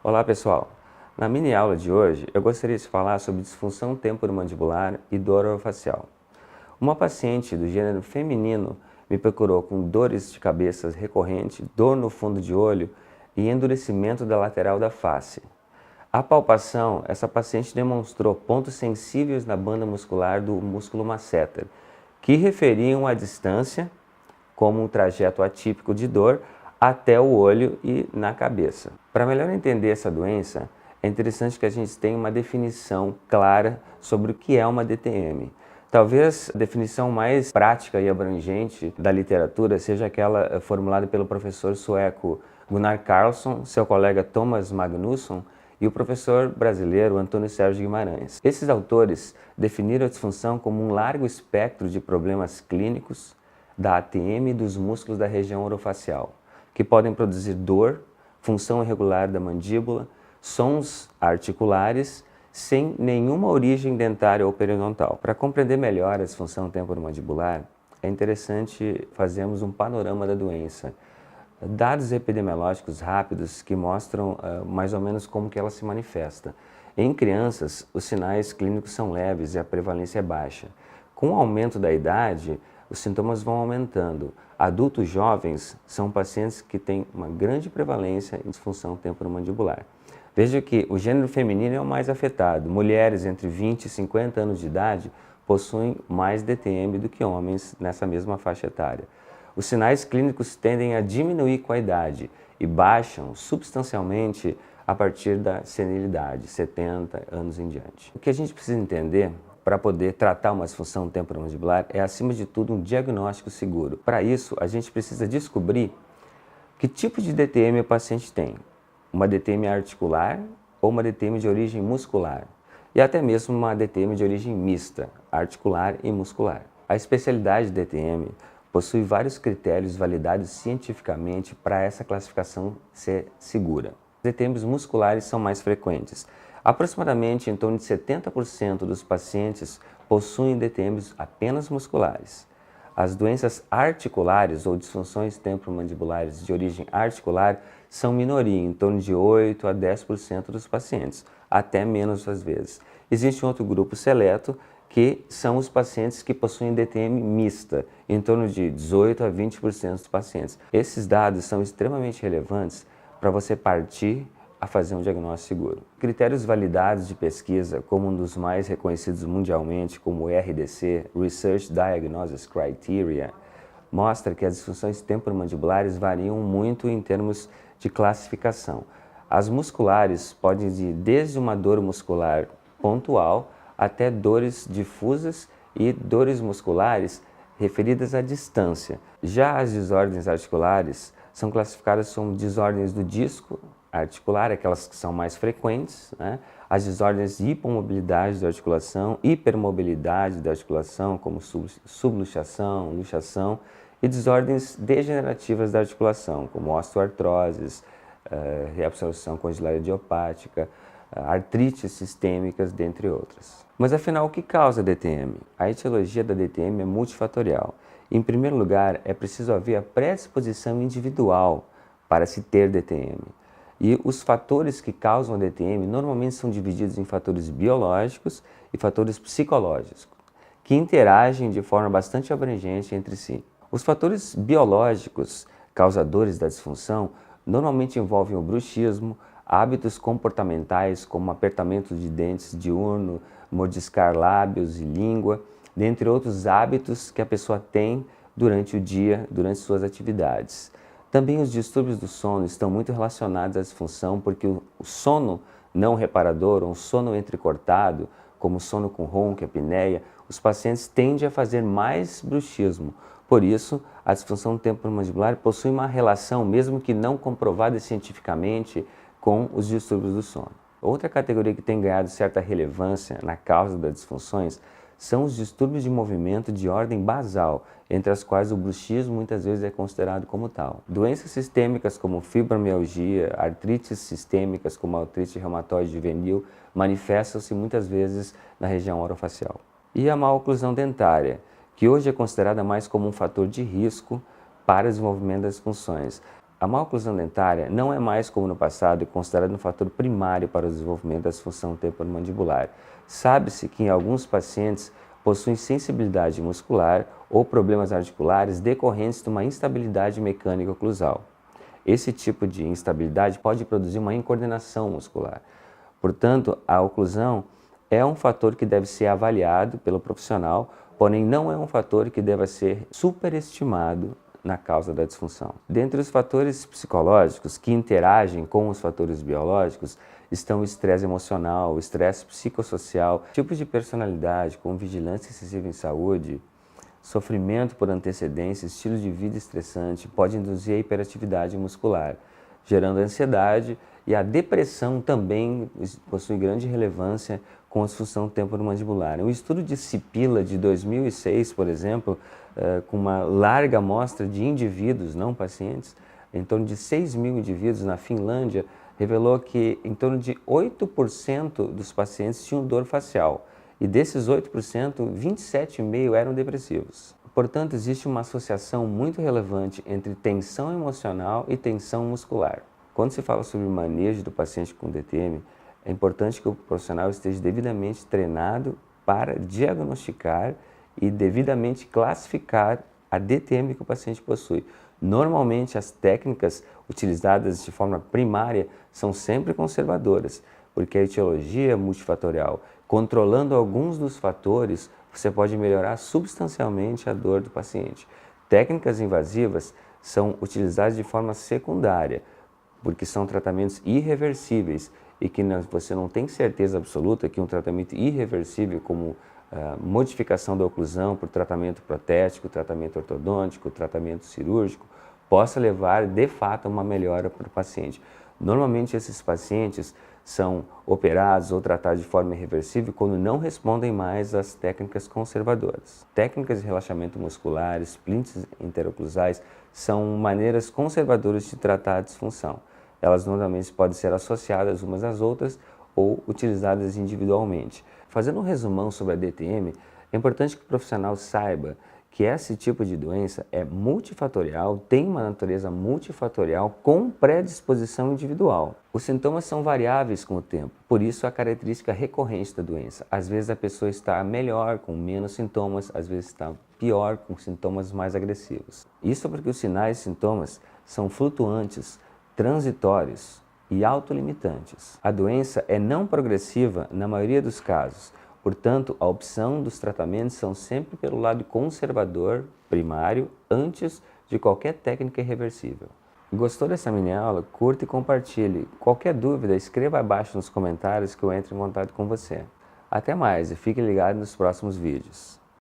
Olá pessoal, na mini aula de hoje eu gostaria de falar sobre disfunção temporomandibular e dor orofacial. Uma paciente do gênero feminino me procurou com dores de cabeça recorrente, dor no fundo de olho e endurecimento da lateral da face. À palpação, essa paciente demonstrou pontos sensíveis na banda muscular do músculo masseter, que referiam à distância, como um trajeto atípico de dor, até o olho e na cabeça. Para melhor entender essa doença, é interessante que a gente tenha uma definição clara sobre o que é uma DTM. Talvez a definição mais prática e abrangente da literatura seja aquela formulada pelo professor sueco Gunnar Carlsson, seu colega Thomas Magnusson e o professor brasileiro Antônio Sérgio Guimarães. Esses autores definiram a disfunção como um largo espectro de problemas clínicos da ATM e dos músculos da região orofacial, que podem produzir dor, função irregular da mandíbula, sons articulares, sem nenhuma origem dentária ou periodontal. Para compreender melhor a disfunção temporomandibular, é interessante fazermos um panorama da doença. Dados epidemiológicos rápidos que mostram mais ou menos como que ela se manifesta. Em crianças, os sinais clínicos são leves e a prevalência é baixa. Com o aumento da idade, os sintomas vão aumentando. Adultos jovens são pacientes que têm uma grande prevalência em disfunção temporomandibular. Veja que o gênero feminino é o mais afetado. Mulheres entre 20 e 50 anos de idade possuem mais DTM do que homens nessa mesma faixa etária. Os sinais clínicos tendem a diminuir com a idade e baixam substancialmente a partir da senilidade, 70 anos em diante. O que a gente precisa entender para poder tratar uma disfunção temporomandibular é, acima de tudo, um diagnóstico seguro. Para isso, a gente precisa descobrir que tipo de DTM o paciente tem. Uma DTM articular ou uma DTM de origem muscular. E até mesmo uma DTM de origem mista, articular e muscular. A especialidade de DTM possui vários critérios validados cientificamente para essa classificação ser segura. Os DTMs musculares são mais frequentes. Aproximadamente em torno de 70% dos pacientes possuem DTMs apenas musculares. As doenças articulares ou disfunções temporomandibulares de origem articular são minoria, em torno de 8 a 10% dos pacientes, até menos às vezes. Existe um outro grupo seleto que são os pacientes que possuem DTM mista, em torno de 18 a 20% dos pacientes. Esses dados são extremamente relevantes para você partir a fazer um diagnóstico seguro. Critérios validados de pesquisa, como um dos mais reconhecidos mundialmente, como o RDC, Research Diagnosis Criteria, mostra que as disfunções temporomandibulares variam muito em termos de classificação. As musculares podem ir desde uma dor muscular pontual até dores difusas e dores musculares referidas à distância. Já as desordens articulares são classificadas como desordens do disco articular, aquelas que são mais frequentes, né? As desordens de hipomobilidade da articulação, hipermobilidade da articulação, como subluxação, luxação, e desordens degenerativas da articulação, como osteoartroses, reabsorção condilar idiopática, artrites sistêmicas, dentre outras. Mas afinal, o que causa DTM? A etiologia da DTM é multifatorial. Em primeiro lugar, é preciso haver a predisposição individual para se ter DTM. E os fatores que causam a DTM normalmente são divididos em fatores biológicos e fatores psicológicos, que interagem de forma bastante abrangente entre si. Os fatores biológicos causadores da disfunção normalmente envolvem o bruxismo, hábitos comportamentais como apertamento de dentes diurno, mordiscar lábios e língua, dentre outros hábitos que a pessoa tem durante o dia, durante suas atividades. Também os distúrbios do sono estão muito relacionados à disfunção, porque o sono não reparador, ou um sono entrecortado, como sono com ronco, apneia, os pacientes tendem a fazer mais bruxismo. Por isso, a disfunção temporomandibular possui uma relação, mesmo que não comprovada cientificamente, com os distúrbios do sono. Outra categoria que tem ganhado certa relevância na causa das disfunções são os distúrbios de movimento de ordem basal, entre as quais o bruxismo muitas vezes é considerado como tal. Doenças sistêmicas como fibromialgia, artrites sistêmicas como a artrite reumatoide juvenil manifestam-se muitas vezes na região orofacial. E a má oclusão dentária, que hoje é considerada mais como um fator de risco para o desenvolvimento das disfunções. A má oclusão dentária não é mais, como no passado, considerada um fator primário para o desenvolvimento da disfunção temporomandibular. Sabe-se que em alguns pacientes possuem sensibilidade muscular ou problemas articulares decorrentes de uma instabilidade mecânica oclusal. Esse tipo de instabilidade pode produzir uma incoordenação muscular. Portanto, a oclusão é um fator que deve ser avaliado pelo profissional, porém não é um fator que deva ser superestimado na causa da disfunção. Dentre os fatores psicológicos que interagem com os fatores biológicos estão o estresse emocional, o estresse psicossocial, tipos de personalidade como vigilância excessiva em saúde, sofrimento por antecedência, estilo de vida estressante pode induzir a hiperatividade muscular, gerando ansiedade, e a depressão também possui grande relevância com a disfunção temporomandibular. Um estudo de Sipila de 2006, por exemplo, com uma larga amostra de indivíduos, não pacientes, em torno de 6.000 indivíduos na Finlândia, revelou que em torno de 8% dos pacientes tinham dor facial. E desses 8%, 27,5% eram depressivos. Portanto, existe uma associação muito relevante entre tensão emocional e tensão muscular. Quando se fala sobre o manejo do paciente com DTM, é importante que o profissional esteja devidamente treinado para diagnosticar e devidamente classificar a DTM que o paciente possui. Normalmente, as técnicas utilizadas de forma primária são sempre conservadoras, porque a etiologia é multifatorial. Controlando alguns dos fatores, você pode melhorar substancialmente a dor do paciente. Técnicas invasivas são utilizadas de forma secundária, porque são tratamentos irreversíveis e que você não tem certeza absoluta que um tratamento irreversível como modificação da oclusão por tratamento protético, tratamento ortodôntico, tratamento cirúrgico, possa levar de fato a uma melhora para o paciente. Normalmente esses pacientes são operados ou tratados de forma irreversível quando não respondem mais às técnicas conservadoras. Técnicas de relaxamento muscular, splints interoclusais, são maneiras conservadoras de tratar a disfunção. Elas normalmente podem ser associadas umas às outras ou utilizadas individualmente. Fazendo um resumão sobre a DTM, é importante que o profissional saiba que esse tipo de doença é multifatorial, tem uma natureza multifatorial com predisposição individual. Os sintomas são variáveis com o tempo, por isso a característica recorrente da doença. Às vezes a pessoa está melhor, com menos sintomas, às vezes está pior, com sintomas mais agressivos. Isso porque os sinais e sintomas são flutuantes, transitórios e autolimitantes. A doença é não progressiva na maioria dos casos. Portanto, a opção dos tratamentos são sempre pelo lado conservador, primário, antes de qualquer técnica irreversível. Gostou dessa mini aula? Curta e compartilhe. Qualquer dúvida, escreva abaixo nos comentários que eu entro em contato com você. Até mais e fique ligado nos próximos vídeos.